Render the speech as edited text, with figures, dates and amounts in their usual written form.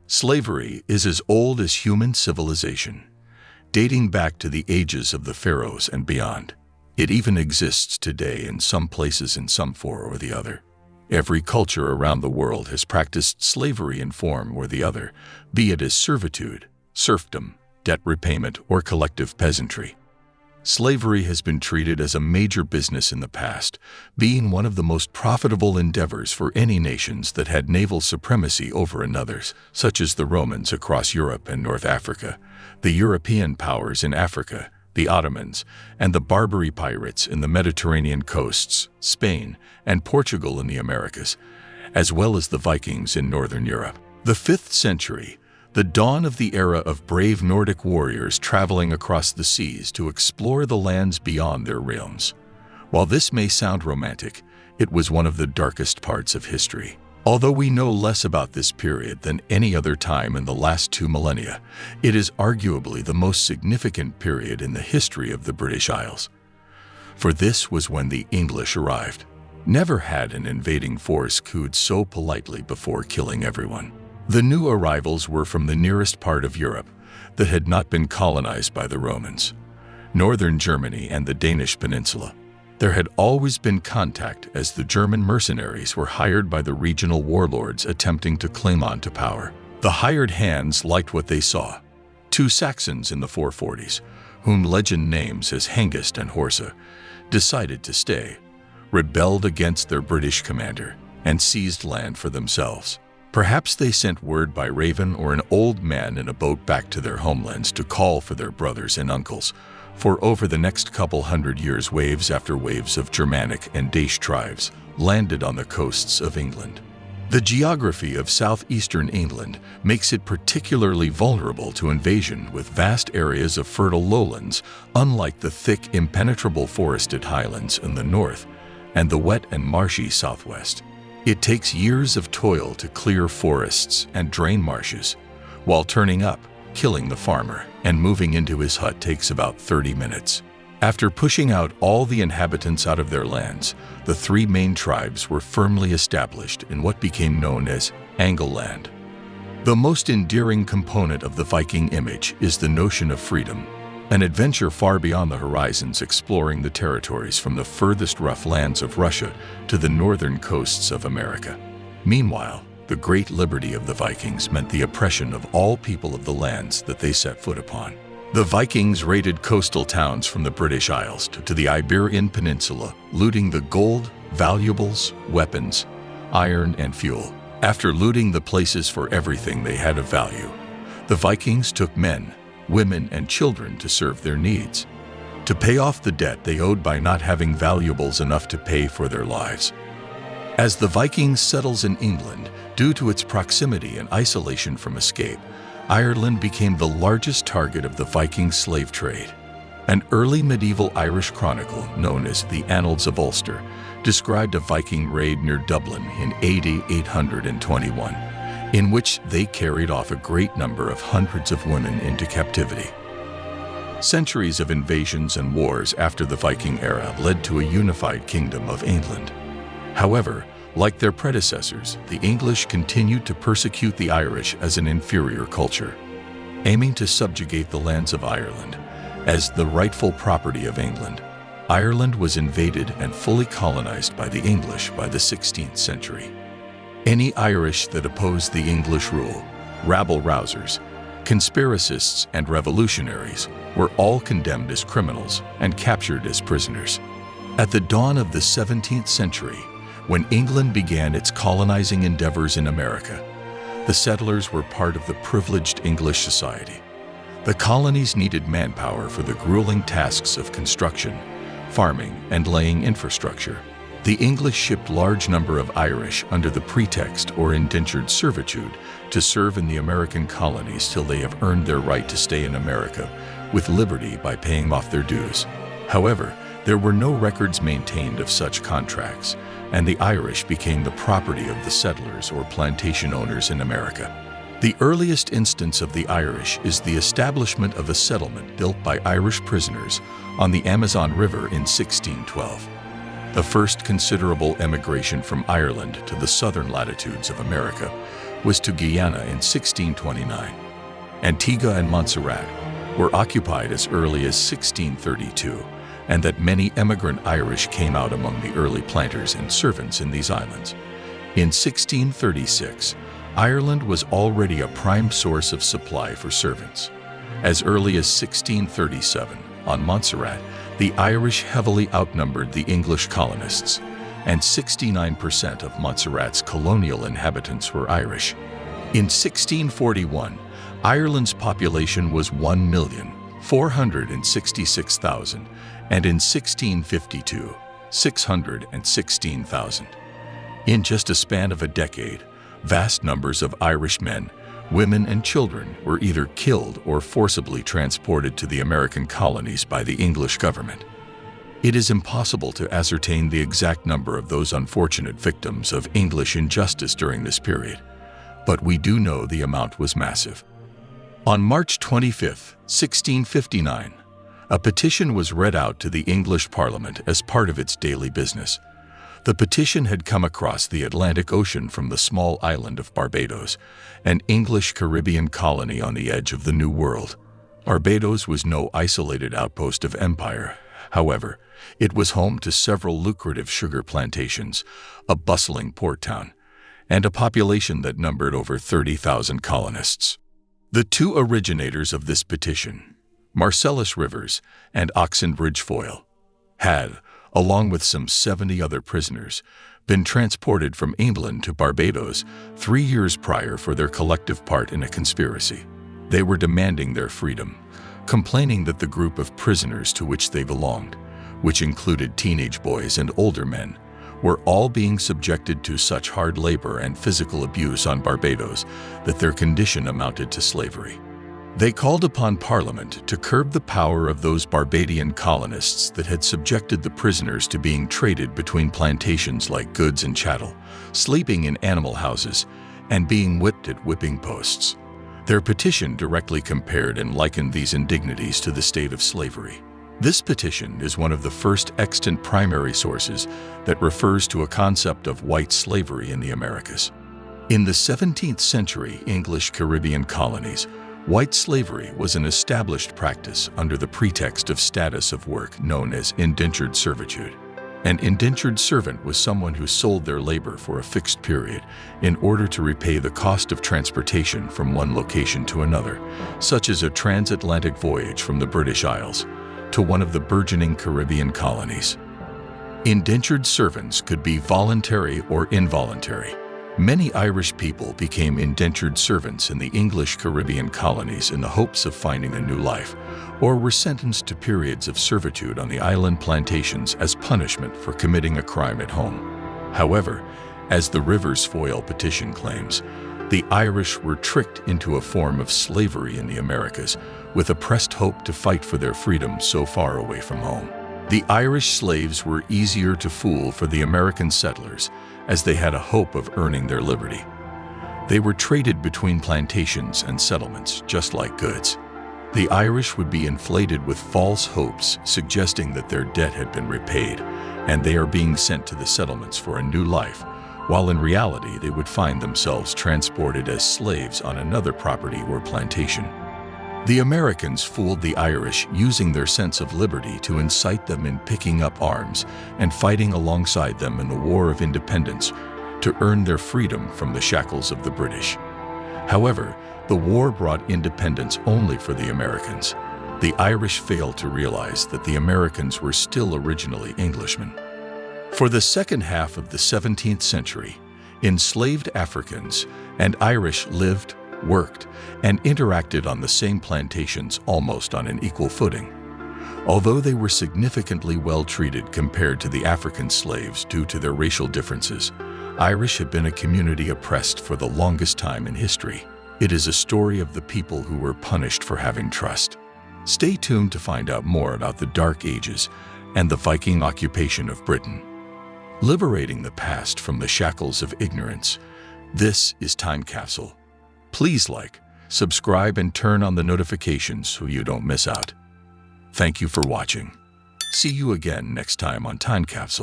Slavery is as old as human civilization, dating back to the ages of the pharaohs and beyond. It even exists today in some places in some form or the other. Every culture around the world has practiced slavery in form or the other, be it as servitude, serfdom, debt repayment, or collective peasantry. Slavery has been treated as a major business in the past, being one of the most profitable endeavors for any nations that had naval supremacy over another's, such as the Romans across Europe and North Africa, the European powers in Africa, the Ottomans, and the Barbary pirates in the Mediterranean coasts, Spain, and Portugal in the Americas, as well as the Vikings in Northern Europe. The 5th century, the dawn of the era of brave Nordic warriors traveling across the seas to explore the lands beyond their realms. While this may sound romantic, it was one of the darkest parts of history. Although we know less about this period than any other time in the last 2 millennia, it is arguably the most significant period in the history of the British Isles. For this was when the English arrived. Never had an invading force cooed so politely before killing everyone. The new arrivals were from the nearest part of Europe that had not been colonized by the Romans, northern Germany and the Danish peninsula. There had always been contact as the German mercenaries were hired by the regional warlords attempting to cling on to power. The hired hands liked what they saw. 2 Saxons in the 440s, whom legend names as Hengist and Horsa, decided to stay, rebelled against their British commander, and seized land for themselves. Perhaps they sent word by raven or an old man in a boat back to their homelands to call for their brothers and uncles, for over the next couple hundred years waves after waves of Germanic and Dacian tribes landed on the coasts of England. The geography of southeastern England makes it particularly vulnerable to invasion with vast areas of fertile lowlands, unlike the thick, impenetrable forested highlands in the north and the wet and marshy southwest. It takes years of toil to clear forests and drain marshes, while turning up, killing the farmer, and moving into his hut takes about 30 minutes. After pushing out all the inhabitants out of their lands, the 3 main tribes were firmly established in what became known as Angleland. The most endearing component of the Viking image is the notion of freedom, an adventure far beyond the horizons exploring the territories from the furthest rough lands of Russia to the northern coasts of America. Meanwhile, the great liberty of the Vikings meant the oppression of all people of the lands that they set foot upon. The Vikings raided coastal towns from the British Isles to the Iberian Peninsula, looting the gold, valuables, weapons, iron, and fuel. After looting the places for everything they had of value, the Vikings took men, women, and children to serve their needs, to pay off the debt they owed by not having valuables enough to pay for their lives. As the Vikings settles in England, due to its proximity and isolation from escape, Ireland became the largest target of the Viking slave trade. An early medieval Irish chronicle, known as the Annals of Ulster, described a Viking raid near Dublin in AD 821, in which they carried off a great number of hundreds of women into captivity. Centuries of invasions and wars after the Viking era led to a unified kingdom of England. However, like their predecessors, the English continued to persecute the Irish as an inferior culture, aiming to subjugate the lands of Ireland as the rightful property of England. Ireland was invaded and fully colonized by the English by the 16th century. Any Irish that opposed the English rule, rabble-rousers, conspiracists, and revolutionaries were all condemned as criminals and captured as prisoners. At the dawn of the 17th century, when England began its colonizing endeavors in America, the settlers were part of the privileged English society. The colonies needed manpower for the grueling tasks of construction, farming, and laying infrastructure. The English shipped large number of Irish under the pretext or indentured servitude to serve in the American colonies till they have earned their right to stay in America with liberty by paying off their dues. However, there were no records maintained of such contracts, and the Irish became the property of the settlers or plantation owners in America. The earliest instance of the Irish is the establishment of a settlement built by Irish prisoners on the Amazon River in 1612. The first considerable emigration from Ireland to the southern latitudes of America was to Guyana in 1629. Antigua and Montserrat were occupied as early as 1632, and that many emigrant Irish came out among the early planters and servants in these islands. In 1636, Ireland was already a prime source of supply for servants. As early as 1637, on Montserrat, the Irish heavily outnumbered the English colonists, and 69% of Montserrat's colonial inhabitants were Irish. In 1641, Ireland's population was 1,466,000, and in 1652, 616,000. In just a span of a decade, vast numbers of Irish men, women, and children were either killed or forcibly transported to the American colonies by the English government. It is impossible to ascertain the exact number of those unfortunate victims of English injustice during this period, but we do know the amount was massive. On March 25, 1659, a petition was read out to the English Parliament as part of its daily business. The petition had come across the Atlantic Ocean from the small island of Barbados, an English Caribbean colony on the edge of the New World. Barbados was no isolated outpost of empire. However, it was home to several lucrative sugar plantations, a bustling port town, and a population that numbered over 30,000 colonists. The two originators of this petition, Marcellus Rivers and Oxenbridge Foyle, had, along with some 70 other prisoners, been transported from England to Barbados 3 years prior for their collective part in a conspiracy. They were demanding their freedom, complaining that the group of prisoners to which they belonged, which included teenage boys and older men, were all being subjected to such hard labor and physical abuse on Barbados that their condition amounted to slavery. They called upon Parliament to curb the power of those Barbadian colonists that had subjected the prisoners to being traded between plantations like goods and chattel, sleeping in animal houses, and being whipped at whipping posts. Their petition directly compared and likened these indignities to the state of slavery. This petition is one of the first extant primary sources that refers to a concept of white slavery in the Americas. In the 17th century English Caribbean colonies, white slavery was an established practice under the pretext of status of work known as indentured servitude. An indentured servant was someone who sold their labor for a fixed period in order to repay the cost of transportation from one location to another, such as a transatlantic voyage from the British Isles to one of the burgeoning Caribbean colonies. Indentured servants could be voluntary or involuntary. Many Irish people became indentured servants in the English Caribbean colonies in the hopes of finding a new life, or were sentenced to periods of servitude on the island plantations as punishment for committing a crime at home. However, as the Rivers Foyle petition claims, the Irish were tricked into a form of slavery in the Americas with a pressed hope to fight for their freedom so far away from home. The Irish slaves were easier to fool for the American settlers as they had a hope of earning their liberty. They were traded between plantations and settlements just like goods. The Irish would be inflated with false hopes suggesting that their debt had been repaid and they are being sent to the settlements for a new life, while in reality they would find themselves transported as slaves on another property or plantation. The Americans fooled the Irish using their sense of liberty to incite them in picking up arms and fighting alongside them in the War of Independence to earn their freedom from the shackles of the British. However, the war brought independence only for the Americans. The Irish failed to realize that the Americans were still originally Englishmen. For the second half of the 17th century, enslaved Africans and Irish lived, worked, and interacted on the same plantations almost on an equal footing. Although they were significantly well treated compared to the African slaves due to their racial differences, Irish have been a community oppressed for the longest time in history. It is a story of the people who were punished for having trust. Stay tuned to find out more about the Dark Ages and the Viking occupation of Britain. Liberating the past from the shackles of ignorance. This is Time Capsule. Please like, subscribe, and turn on the notifications so you don't miss out. Thank you for watching. See you again next time on Time Capsule.